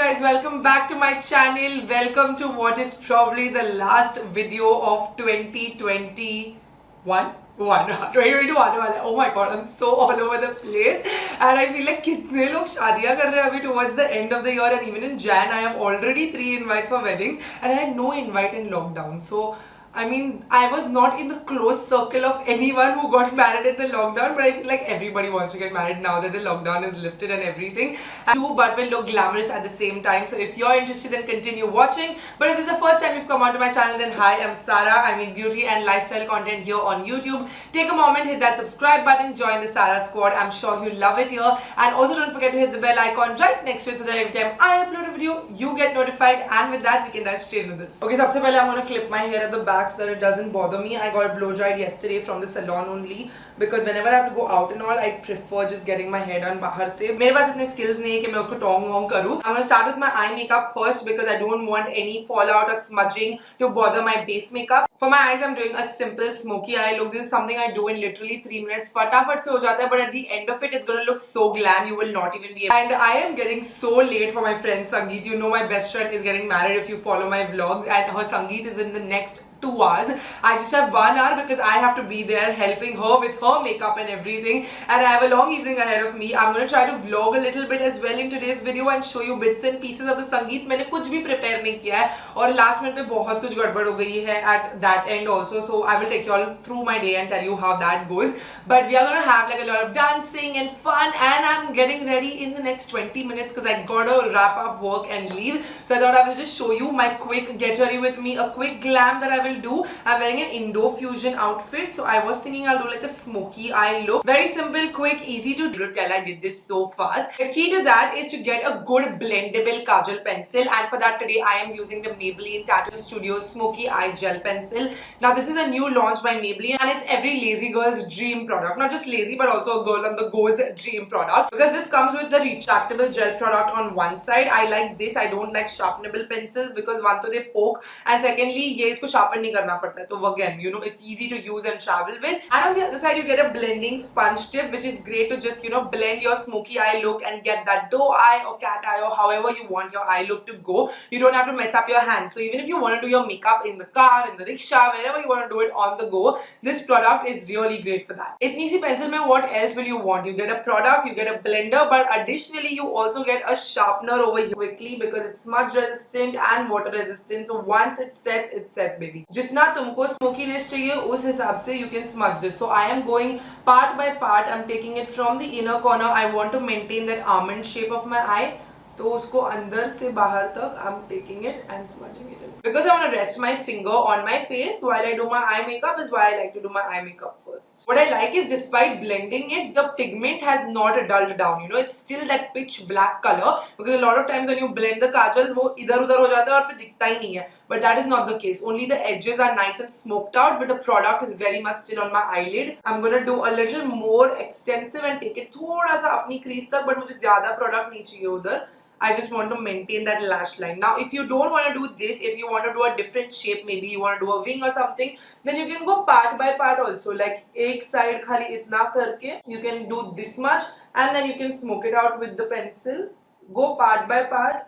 guys, welcome back to my channel. Welcome to what is probably the last video of 2021. 2021. Oh my god, I'm so all over the place and I feel like कितने लोग शादियां कर रहे हैं अभी towards the end of the year, and even in Jan I have already 3 invites for weddings and I had no invite in lockdown. So I mean, I was not in the close circle of anyone who got married in the lockdown, but I feel like everybody wants to get married now that the lockdown is lifted and everything. But will look glamorous at the same time. So if you're interested, then continue watching. But if this is the first time you've come onto my channel, then hi, I'm Sarah. I make beauty and lifestyle content here on YouTube. Take a moment, hit that subscribe button, join the Sarah squad. I'm sure you'll love it here. And also don't forget to hit the bell icon right next to it so that every time I upload a video, you get notified. And with that, we can dive straight into this. Okay, so first I'm going to clip my hair at the back so that it doesn't bother me. I got blow dried yesterday from the salon only because whenever I have to go out and all, I prefer just getting my hair done bahar se. मेरे पास इतने skills नहीं है कि मैं उसको Tong Wong करूँ. I'm going to start with my eye makeup first because I don't want any fallout or smudging to bother my base makeup. For my eyes, I'm doing a simple smoky eye look. This is something I do in literally 3 minutes. फटाफट से हो जाता है, but at the end of it, it's going to look so glam. You will not even be able. And I am getting so late for my friend Sangeet. You know my best friend is getting married if you follow my vlogs, and her Sangeet is in the next 2 hours. I just have 1 hour because I have to be there helping her with her makeup and everything, and I have a long evening ahead of me. I'm going to try to vlog a little bit as well in today's video and show you bits and pieces of the Sangeet. मैंने कुछ भी prepare नहीं किया है और last minute पे बहुत कुछ गड़बड़ हो गई है at that end also, so I will take you all through my day and tell you how that goes. But we are going to have like a lot of dancing and fun, and I'm getting ready in the next 20 minutes because I gotta wrap up work and leave. So I thought I will just show you my quick get ready with me, a quick glam that I will do. I'm wearing an Indo fusion outfit, so I was thinking I'll do like a smoky eye look. Very simple, quick, easy to do. Tell I did this so fast. The key to that is to get a good blendable kajal pencil, and for that today I am using the Maybelline Tattoo Studio Smoky Eye Gel Pencil. Now this is a new launch by Maybelline and it's every lazy girl's dream product. Not just lazy but also a girl on the go's dream product, because this comes with the retractable gel product on one side. I like this. I don't like sharpenable pencils because one to they poke, and secondly ये इसको sharpen नहीं करना पड़ता है, तो again you know it's easy to use and travel with. And on the other side you get a blending sponge tip, which is great to just blend your smoky eye look and get that doe eye or cat eye or however you want your eye look to go. You don't have to mess up your hands. So even if you want to do your makeup in the car, in the rickshaw, wherever you want to do it on the go, this product is really great for that. Itni si pencil mein what else will you want? You get a product, you get a blender, but additionally you also get a sharpener over here quickly because it's smudge resistant and water resistant. So once it sets baby. जितना तुमको smokiness चाहिए उस हिसाब से you can smudge this. So I am going part by part. I'm taking it from the inner corner. I want to maintain that almond shape of my eye. तो उसको अंदर से बाहर तक I'm taking it and smudging it in. Because I want to rest my finger on my face while I do my eye makeup is why I like to do my eye makeup first. What I like is despite blending it, the pigment has not dulled down. It's still that pitch black color, because a lot of times when you blend the kajal, वो इधर उधर हो जाता है और फिर दिखता ही नहीं है. But that is not the case. Only the edges are nice and smoked out, but the product is very much still on my eyelid. I'm gonna do a little more extensive and take it थोड़ा सा अपनी crease तक, but मुझे ज़्यादा product नहीं चाहिए उधर. I just want to maintain that lash line. Now, if you don't want to do this, if you want to do a different shape, maybe you want to do a wing or something, then you can go part by part also. Like, एक side खाली इतना करके, you can do this much, and then you can smoke it out with the pencil. Go part by part.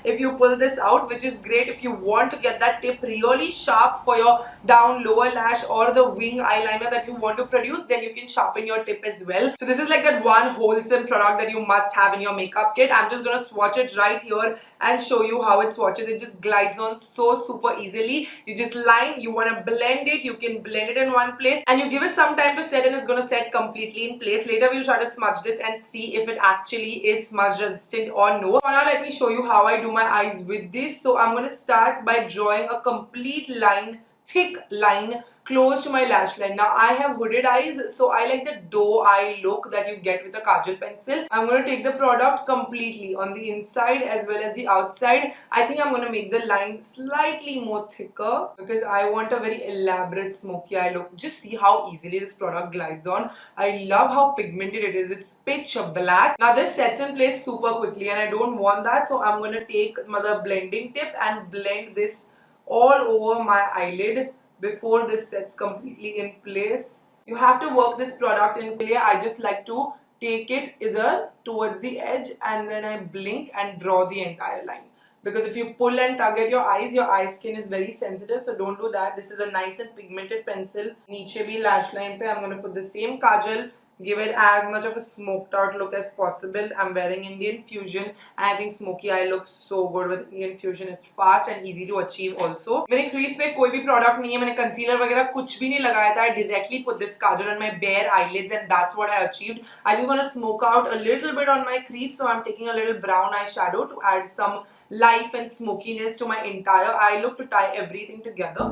If you pull this out, which is great if you want to get that tip really sharp for your down lower lash or the wing eyeliner that you want to produce, then you can sharpen your tip as well. So this is like that one wholesome product that you must have in your makeup kit. I'm just gonna swatch it right here and show you how it swatches. It just glides on so super easily. You just line, you want to blend it, you can blend it in one place and you give it some time to set, and it's gonna set completely in place. Later we'll try to smudge this and see if it actually is smudge resistant or no. For now, let me show you how I do my eyes with this. So I'm going to start by drawing a complete line, thick line close to my lash line. Now I have hooded eyes, so I like the doe eye look that you get with a kajal pencil. I'm going to take the product completely on the inside as well as the outside. I think I'm going to make the line slightly more thicker because I want a very elaborate smoky eye look. Just see how easily this product glides on. I love how pigmented it is. It's pitch black. Now this sets in place super quickly and I don't want that, so I'm going to take the blending tip and blend this all over my eyelid before this sets completely in place. You have to work this product in play. I just like to take it either towards the edge and then I blink and draw the entire line. Because if you pull and tug at your eye skin is very sensitive, so don't do that. This is a nice and pigmented pencil. Niche bhi lash line pe I'm going to put the same kajal, give it as much of a smoked out look as possible. I'm wearing Indian Fusion and I think smoky eye looks so good with Indian Fusion. It's fast and easy to achieve also. मेरे crease पे कोई भी product नहीं है, मैंने concealer वगैरह कुछ भी नहीं लगाया था. I directly put this kajal on my bare eyelids and that's what I achieved. I just want to smoke out a little bit on my crease, so I'm taking a little brown eyeshadow to add some life and smokiness to my entire eye look to tie everything together.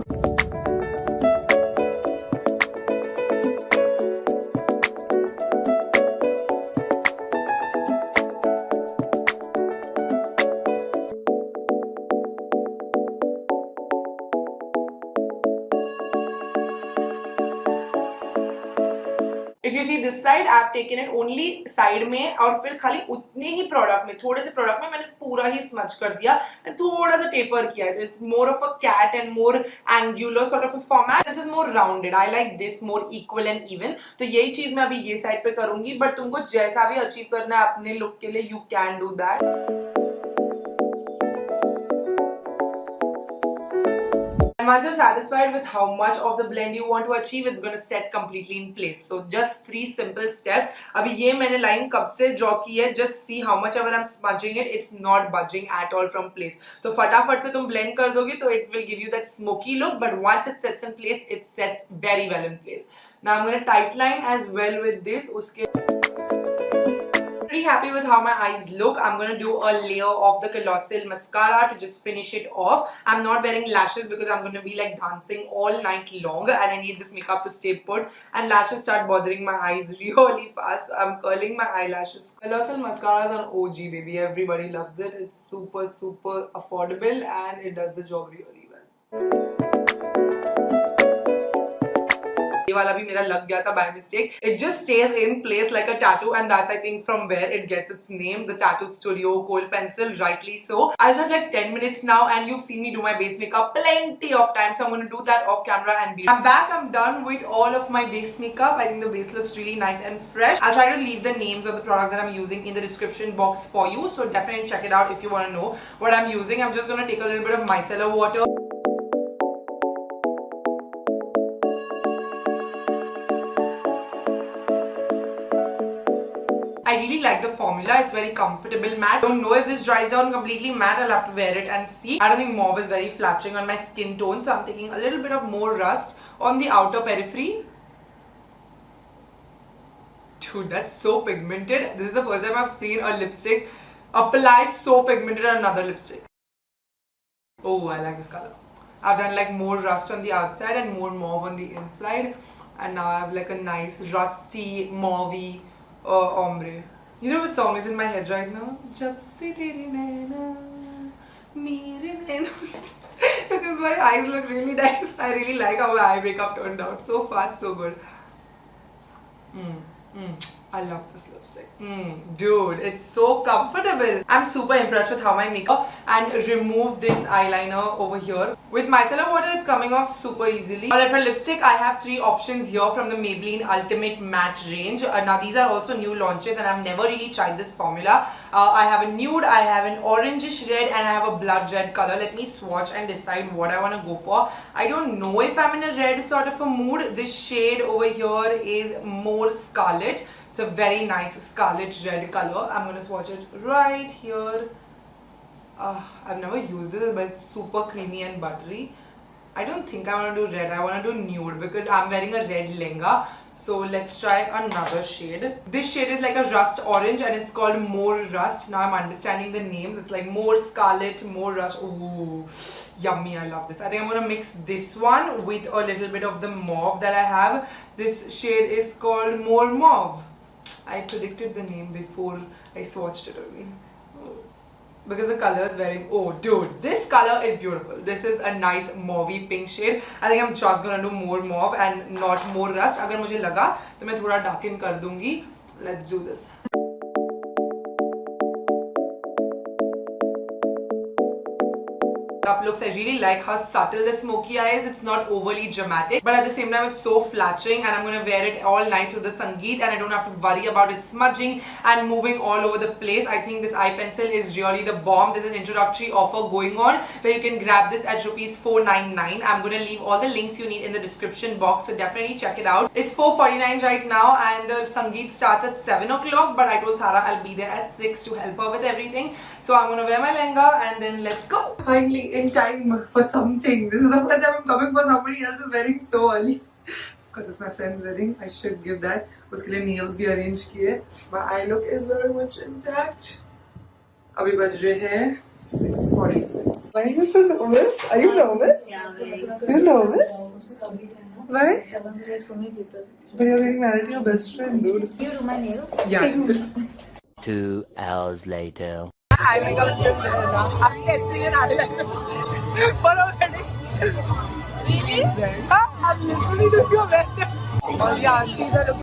If you see this side, I have taken it only side में और फिर खाली उतने ही product में, थोड़े से product में मैंने पूरा ही स्मच कर दिया and थोड़ा सा टेपर किया है. तो it's more of a cat and more angular sort of a format. This is more rounded. I like this more equal and even. तो यही चीज मैं अभी ये साइड पे करूंगी, बट तुमको जैसा भी अचीव करना है अपने लुक के लिए, you can do that. Once you're satisfied with how much of the blend you want to achieve, it's going to set completely in place. So just 3 simple steps. अभी ये मैंने line कब से draw की है, just see how much ever I'm smudging it, it's not budging at all from place. तो फटाफट से तुम blend कर दोगे तो it will give you that smoky look, but once it sets in place, it sets very well in place. Now I'm going to tight line as well with this. उसके pretty happy with how my eyes look. I'm going to do a layer of the Colossal mascara to just finish it off. I'm not wearing lashes because I'm going to be like dancing all night long and I need this makeup to stay put, and lashes start bothering my eyes really fast. So I'm curling my eyelashes. Colossal mascara is an OG baby. Everybody loves it. It's super affordable and it does the job really well. ये वाला भी मेरा लग गया था by mistake. It just stays in place like a tattoo and that's I think from where it gets its name, the Tattoo Studio Kohl pencil, rightly so. I just have like 10 minutes now and you've seen me do my base makeup plenty of time, so I'm going to do that off camera and be. I'm back, I'm done with all of my base makeup. I think the base looks really nice and fresh. I'll try to leave the names of the products that I'm using in the description box for you, so definitely check it out if you want to know what I'm using. I'm just going to take a little bit of micellar water. I really like the formula. It's very comfortable matte. Don't know if this dries down completely matte. I'll have to wear it and see. I don't think mauve is very flattering on my skin tone, so I'm taking a little bit of more rust on the outer periphery. Dude, that's so pigmented. This is the first time I've seen a lipstick apply so pigmented on another lipstick. Oh, I like this color. I've done like more rust on the outside and more mauve on the inside, and now I have like a nice rusty mauvey ombre. You know what song is in my head right now? Jab se tere naina mere naina. Because my eyes look really nice. I really like how my eye makeup turned out. So fast, so good. I love this lipstick. Dude, it's so comfortable. I'm super impressed with how my makeup and remove this eyeliner over here. With micellar water, it's coming off super easily. Alright, for lipstick, I have 3 options here from the Maybelline Ultimate Matte range. Now, these are also new launches and I've never really tried this formula. I have a nude, I have an orangish red, and I have a blood red color. Let me swatch and decide what I want to go for. I don't know if I'm in a red sort of a mood. This shade over here is more scarlet. It's a very nice scarlet red color. I'm going to swatch it right here. I've never used this, but it's super creamy and buttery. I don't think I want to do red. I want to do nude because I'm wearing a red lehenga. So let's try another shade. This shade is like a rust orange and it's called More Rust. Now I'm understanding the names. It's like More Scarlet, More Rust. Ooh, yummy. I love this. I think I'm going to mix this one with a little bit of the mauve that I have. This shade is called More Mauve. I predicted the name before I swatched it only. Because the color is very... Oh, dude, this color is beautiful. This is a nice mauvey pink shade. I think I'm just gonna do more mauve and not more rust. अगर मुझे लगा तो मैं थोड़ा darken कर दूँगी. Let's do this. up looks. I really like how subtle the smoky eye is. It's not overly dramatic, but at the same time it's so flattering, and I'm gonna wear it all night to the Sangeet, and I don't have to worry about it smudging and moving all over the place. I think this eye pencil is really the bomb. There's an introductory offer going on where you can grab this at rupees 499. I'm gonna leave all the links you need in the description box, so definitely check it out. It's 4:49 right now, and the Sangeet starts at 7 o'clock, but I told Sarah I'll be there at 6 to help her with everything. So I'm gonna wear my lehenga and then let's go. Finally in time for something. This is the first time I'm coming for somebody else's wedding so early. Of course it's my friend's wedding. I should give that. Uske liye nails bhi arrange kiye. My eye look is very much intact. Abhi baj rahe hain 6:46. Why are you so nervous? Are you nervous? Yeah, You're nervous? Why? But you're getting married to your best friend, dude. You do my nails? Yeah. 2 hours later. I think I'm still there now. I'm testing an eyeliner for a wedding. Really? I'm literally doing your wedding. All the aunties are looking